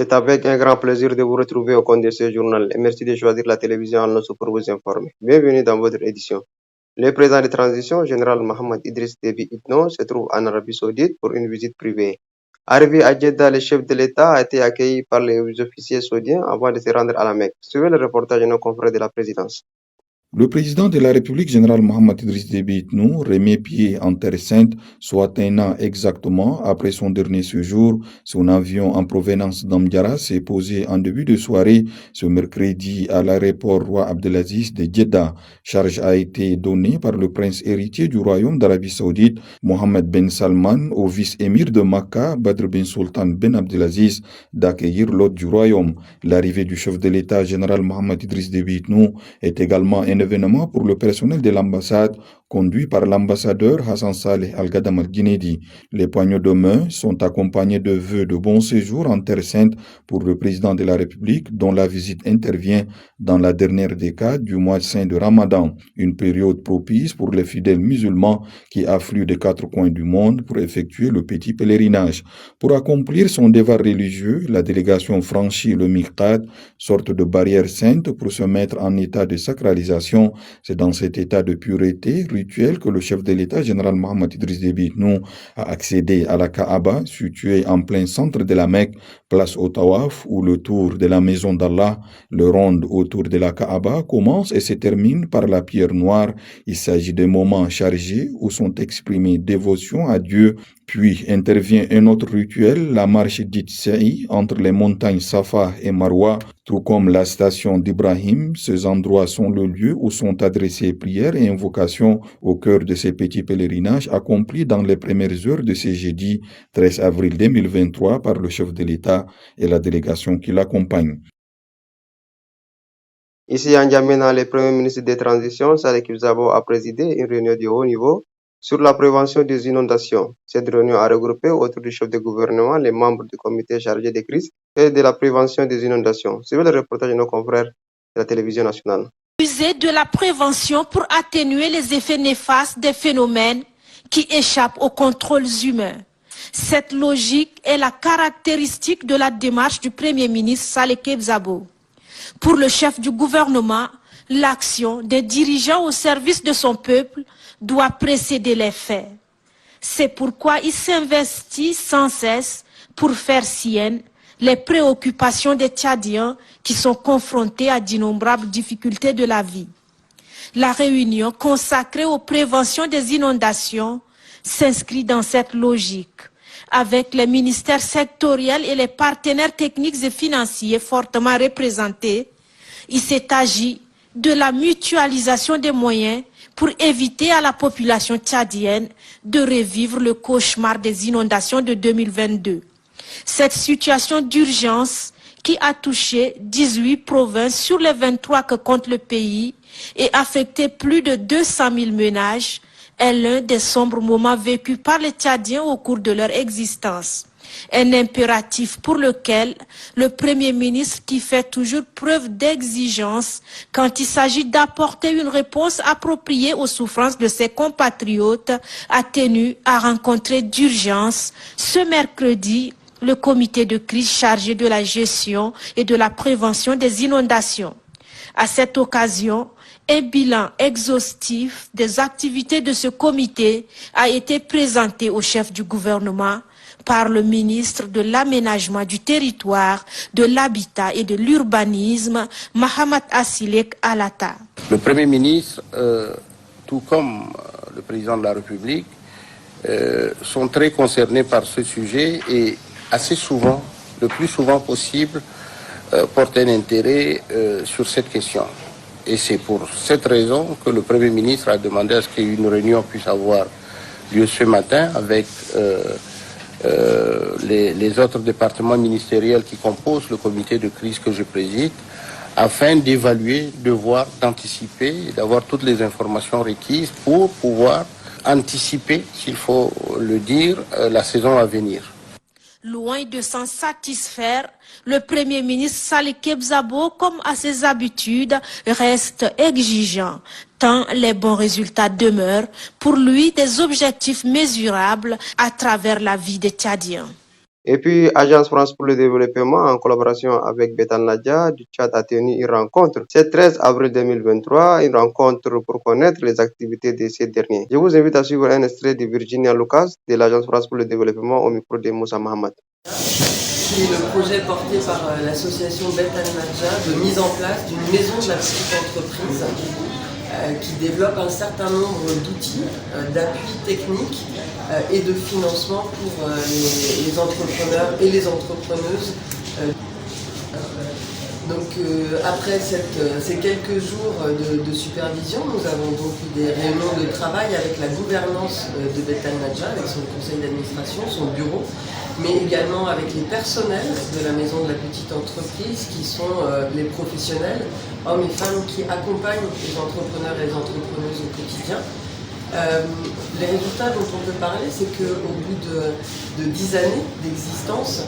C'est avec un grand plaisir de vous retrouver au compte de ce journal et merci de choisir la télévision en pour vous informer. Bienvenue dans votre édition. Le président de transition, général Mohamed Idriss Déby Itno, se trouve en Arabie Saoudite pour une visite privée. Arrivé à Jeddah, le chef de l'État a été accueilli par les officiers saoudiens avant de se rendre à la Mecque. Suivez le reportage de nos confrères de la présidence. Le président de la République, général Mohamed Idriss Déby Itno, remet pied en Terre Sainte, soit un an exactement après son dernier séjour. Son avion en provenance d'Amdiara s'est posé en début de soirée ce mercredi à l'aéroport Roi Abdelaziz de Jeddah. Charge a été donnée par le prince héritier du royaume d'Arabie Saoudite, Mohammed Ben Salman, au vice-émir de Makkah, Badr Ben Sultan Ben Abdelaziz, d'accueillir l'hôte du royaume. L'arrivée du chef de l'État, général Mohamed Idriss Déby Itno, est également un événement pour le personnel de l'ambassade conduit par l'ambassadeur Hassan Saleh Al-Gadam Al-Guinedi. Les poignées de main sont accompagnés de vœux de bon séjour en Terre Sainte pour le président de la République dont la visite intervient dans la dernière décade du mois saint de Ramadan, une période propice pour les fidèles musulmans qui affluent des quatre coins du monde pour effectuer le petit pèlerinage. Pour accomplir son devoir religieux, la délégation franchit le Miqat, sorte de barrière sainte pour se mettre en état de sacralisation. C'est dans cet état de pureté rituel que le chef de l'État, général Mohamed Idriss Déby Itno, a accédé à la Kaaba, située en plein centre de la Mecque, place au Tawaf, où le tour de la maison d'Allah, le ronde autour de la Kaaba, commence et se termine par la pierre noire. Il s'agit de moments chargés où sont exprimées dévotion à Dieu. Puis intervient un autre rituel, la marche dite Sa'i, entre les montagnes Safa et Marwa, tout comme la station d'Ibrahim. Ces endroits sont le lieu où sont adressées prières et invocations au cœur de ces petits pèlerinages accomplis dans les premières heures de ce jeudi 13 avril 2023 par le chef de l'État et la délégation qui l'accompagne. Ici à N'Djamena, le premier ministre des Transitions, Saleh Kebzabo, a présidé une réunion de haut niveau sur la prévention des inondations. Cette réunion a regroupé autour du chef de gouvernement les membres du comité chargé des crises et de la prévention des inondations. Suivez le reportage de nos confrères de la télévision nationale. User de la prévention pour atténuer les effets néfastes des phénomènes qui échappent aux contrôles humains. Cette logique est la caractéristique de la démarche du Premier ministre Saleh Kebzabo. Pour le chef du gouvernement, l'action des dirigeants au service de son peuple doit précéder les faits. C'est pourquoi il s'investit sans cesse pour faire sienne les préoccupations des Tchadiens qui sont confrontés à d'innombrables difficultés de la vie. La réunion consacrée aux préventions des inondations s'inscrit dans cette logique, avec les ministères sectoriels et les partenaires techniques et financiers fortement représentés. Il s'est agi de la mutualisation des moyens pour éviter à la population tchadienne de revivre le cauchemar des inondations de 2022. Cette situation d'urgence qui a touché 18 provinces sur les 23 que compte le pays et affecté plus de 200 000 ménages est l'un des sombres moments vécus par les Tchadiens au cours de leur existence. Un impératif pour lequel le Premier ministre, qui fait toujours preuve d'exigence quand il s'agit d'apporter une réponse appropriée aux souffrances de ses compatriotes, a tenu à rencontrer d'urgence ce mercredi le comité de crise chargé de la gestion et de la prévention des inondations. À cette occasion, un bilan exhaustif des activités de ce comité a été présenté au chef du gouvernement par le ministre de l'Aménagement du Territoire, de l'Habitat et de l'Urbanisme, Mahamat Assilek Alata. Le Premier ministre, tout comme le Président de la République, sont très concernés par ce sujet et assez souvent, le plus souvent possible, portent un intérêt sur cette question. Et c'est pour cette raison que le Premier ministre a demandé à ce qu'une réunion puisse avoir lieu ce matin avec les autres départements ministériels qui composent le comité de crise que je préside, afin d'évaluer, de voir, d'anticiper, d'avoir toutes les informations requises pour pouvoir anticiper, s'il faut le dire, la saison à venir. Loin de s'en satisfaire, le Premier ministre Saleh Kebzabo, comme à ses habitudes, reste exigeant, tant les bons résultats demeurent pour lui des objectifs mesurables à travers la vie des Tchadiens. Et puis, Agence France pour le développement, en collaboration avec Betan Nadia du Tchad, a tenu une rencontre. C'est 13 avril 2023, une rencontre pour connaître les activités de ces derniers. Je vous invite à suivre un extrait de Virginia Lucas de l'Agence France pour le développement au micro de Moussa Mohamed. Qui est le projet porté par l'association Betan Nadia de mise en place d'une maison de la petite entreprise qui développe un certain nombre d'outils d'appui technique et de financement pour les entrepreneurs et les entrepreneuses. Donc après ces quelques jours de supervision, nous avons donc eu des réunions de travail avec la gouvernance de Betan Nadia, avec son conseil d'administration, son bureau, mais également avec les personnels de la maison de la petite entreprise qui sont les professionnels, hommes et femmes qui accompagnent les entrepreneurs et les entrepreneuses au quotidien. Les résultats dont on peut parler, c'est qu'au bout de 10 années d'existence,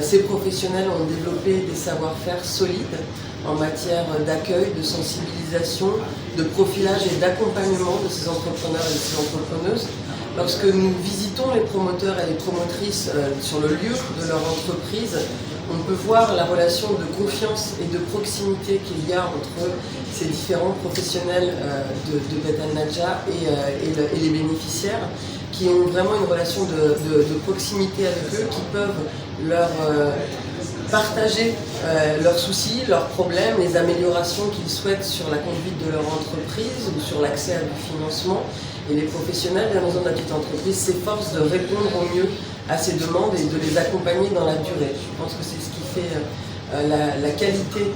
ces professionnels ont développé des savoir-faire solides en matière d'accueil, de sensibilisation, de profilage et d'accompagnement de ces entrepreneurs et de ces entrepreneuses. Lorsque nous visitons les promoteurs et les promotrices sur le lieu de leur entreprise, on peut voir la relation de confiance et de proximité qu'il y a entre ces différents professionnels de Betan Nadia et les bénéficiaires, qui ont vraiment une relation de proximité avec eux, qui peuvent leur partager leurs soucis, leurs problèmes, les améliorations qu'ils souhaitent sur la conduite de leur entreprise ou sur l'accès à du financement. Et les professionnels de la maison de la petite entreprise s'efforcent de répondre au mieux à ces demandes et de les accompagner dans la durée. Je pense que c'est ce qui fait la qualité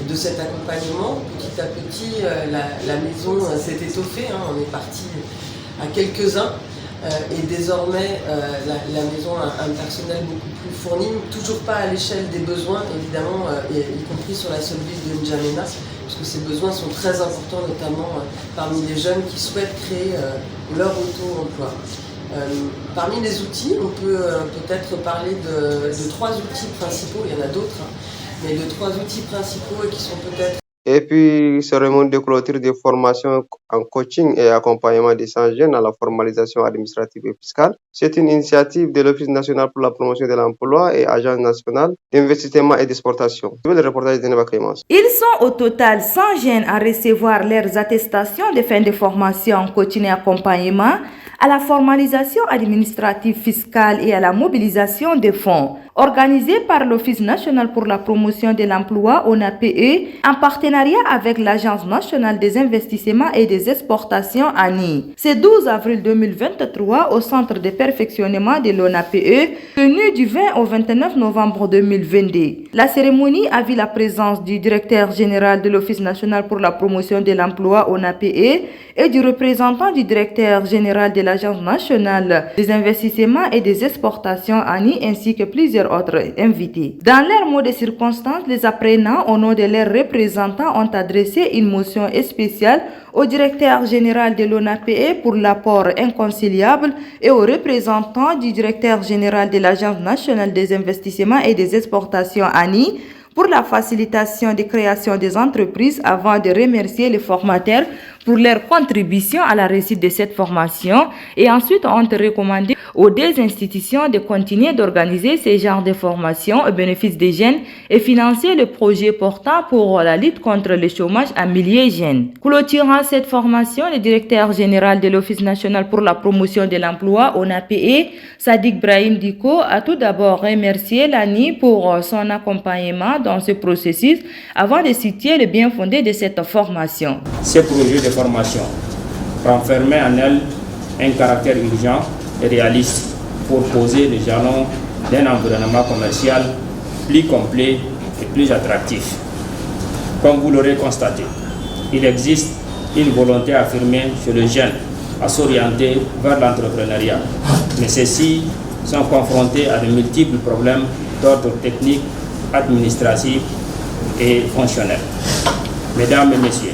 de cet accompagnement. Petit à petit, la maison s'est étoffée, on est parti à quelques-uns. Et désormais, la maison a un personnel beaucoup plus fourni, toujours pas à l'échelle des besoins, évidemment, y compris sur la seule ville de N'Djamena, puisque ces besoins sont très importants, notamment parmi les jeunes qui souhaitent créer leur auto-emploi. Parmi les outils, on peut peut-être parler de 3 outils principaux, il y en a d'autres, mais de 3 outils principaux qui sont peut-être... Et puis, cérémonie de clôture de formation en coaching et accompagnement des 100 jeunes à la formalisation administrative et fiscale. C'est une initiative de l'Office national pour la promotion de l'emploi et Agence nationale d'investissement et d'exportation. Le reportage de Neba Clémence. Ils sont au total 100 jeunes à recevoir leurs attestations de fin de formation en coaching et accompagnement à la formalisation administrative fiscale et à la mobilisation des fonds. Organisé par l'Office national pour la promotion de l'emploi, ONAPE, en partenariat avec l'Agence nationale des investissements et des exportations, ANI. C'est 12 avril 2023 au centre de perfectionnement de l'ONAPE, tenu du 20 au 29 novembre 2022. La cérémonie a vu la présence du directeur général de l'Office national pour la promotion de l'emploi, ONAPE, et du représentant du directeur général de l'Agence nationale des investissements et des exportations, ANI, ainsi que plusieurs autres invités. Dans leur mot de circonstance, les apprenants, au nom de leurs représentants, ont adressé une motion spéciale au directeur général de l'ONAPE pour l'apport inconciliable et aux représentants du directeur général de l'Agence nationale des investissements et des exportations, ANI, pour la facilitation de création des entreprises, avant de remercier les formateurs pour leur contribution à la réussite de cette formation, et ensuite ont recommandé aux 2 institutions de continuer d'organiser ces genres de formations au bénéfice des jeunes et financer le projet portant pour la lutte contre le chômage en milieu jeune. Clôturant cette formation, le directeur général de l'Office national pour la promotion de l'emploi, ONAPE, Sadik Brahim Diko, a tout d'abord remercié l'ANI pour son accompagnement dans ce processus avant de citer le bien fondé de cette formation. Ce projet de formation renfermait en elle un caractère urgent et réaliste pour poser les jalons d'un environnement commercial plus complet et plus attractif. Comme vous l'aurez constaté, il existe une volonté affirmée chez les jeunes à s'orienter vers l'entrepreneuriat, mais ceux-ci sont confrontés à de multiples problèmes d'ordre technique, administratif et fonctionnel. Mesdames et messieurs,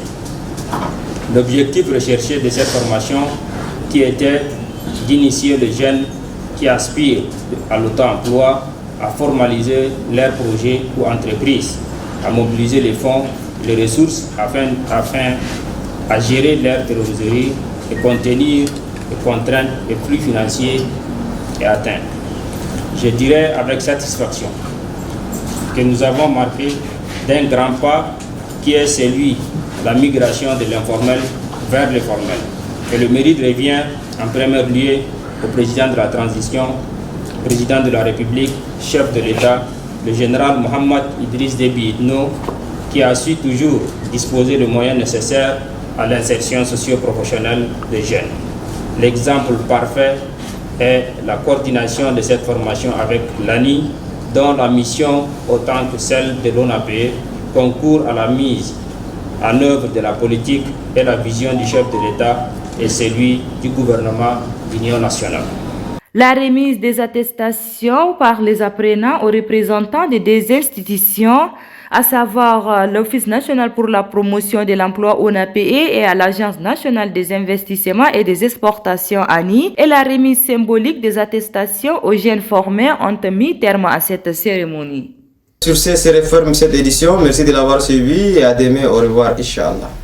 l'objectif recherché de cette formation qui était d'initier les jeunes qui aspirent à l'auto-emploi à formaliser leurs projets ou entreprises, à mobiliser les fonds, les ressources afin à gérer leur trésorerie et contenir les contraintes et flux financiers et atteints. je dirais avec satisfaction que nous avons marqué d'un grand pas qui est celui de la migration de l'informel vers le formel. Et le mérite revient en premier lieu au président de la transition, président de la République, chef de l'État, le général Mohamed Idriss Déby Itno, qui a su toujours disposer de moyens nécessaires à l'insertion socio-professionnelle des jeunes. L'exemple parfait est la coordination de cette formation avec l'ANI, dont la mission, autant que celle de l'ONAPE, concourt à la mise en œuvre de la politique et la vision du chef de l'État et celui du gouvernement d'union nationale. La remise des attestations par les apprenants aux représentants des deux institutions, à savoir l'Office national pour la promotion de l'emploi ONAPE et à l'Agence nationale des investissements et des exportations ANI, et la remise symbolique des attestations aux jeunes formés ont mis terme à cette cérémonie. Sur ce, c'est referme cette édition. Merci de l'avoir suivi et à demain. Au revoir, Inch'Allah.